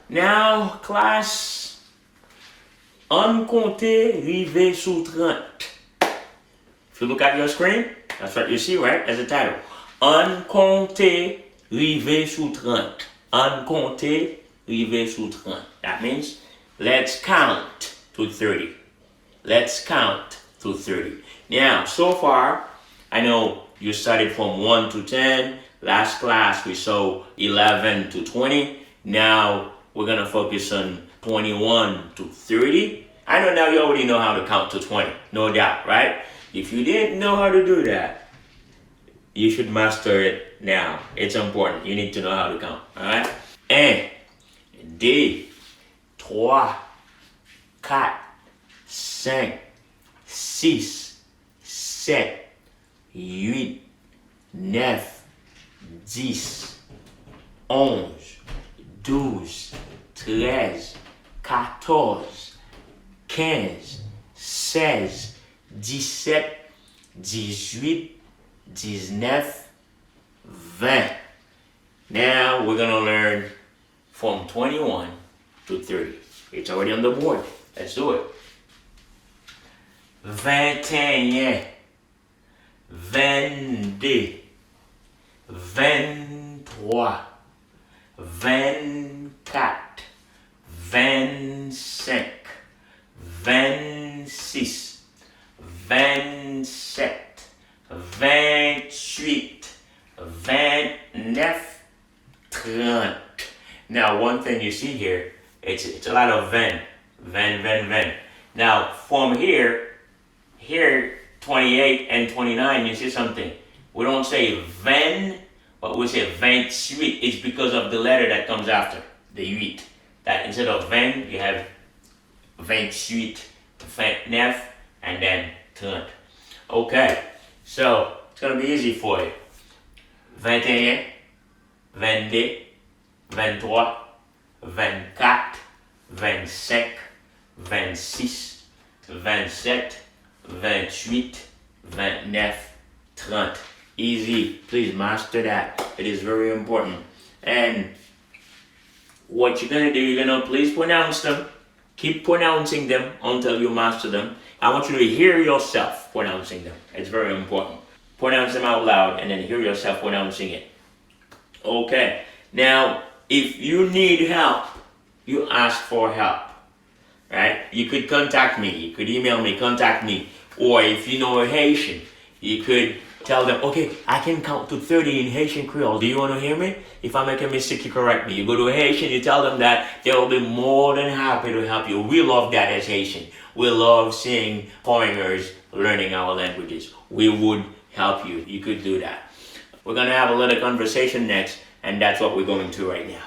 Now, class, on konte Rive Sou 30. If you look at your screen, that's what you see, right? As a title. On konte Rive Sou 30. On konte Rive Sou 30. That means let's count to 30. Let's count to 30. Now, so far, I know you studied from 1 to 10. Last class, we saw 11 to 20. Now, we're going to focus on 21 to 30. I know now you already know how to count to 20. No doubt, right? If you didn't know how to do that, you should master it now. It's important. You need to know how to count, all right? 1, 2, 3, 4, 5, 6, 7, 8, 9, 10, 11, 12, 13, 14, 15, 16, 17, 18, 19, 20. Now we're going to learn from 21 to 30. It's already on the board. Let's do it. 21, 22, 23, 24, 25, 26, 27, 28, 29, 30. Now, one thing you see here, it's a lot of 20. Now, from here, 28 and 29, you see something. We don't say 20, but we say 28. It's because of the letter that comes after, the 8. That instead of 20, you have 28, 29, and then 30. Okay, so it's going to be easy for you. 21, 22, 23, 24, 25, 26, 27, 28, 29, 30. Easy. Please master that. It is very important. And what you're going to do, you're going to please pronounce them. Keep pronouncing them until you master them. I want you to hear yourself pronouncing them. It's very important. Pronounce them out loud and then hear yourself pronouncing it. Okay. Now, if you need help, you ask for help. Right? You could contact me. You could email me, contact me. Or if you know a Haitian, you could tell them, okay, I can count to 30 in Haitian-creole. Do you want to hear me? If I make a mistake, you correct me. You go to a Haitian, you tell them that. They will be more than happy to help you. We love that as Haitian. We love seeing foreigners learning our languages. We would help you. You could do that. We're going to have a little conversation next, and that's what we're going to right now.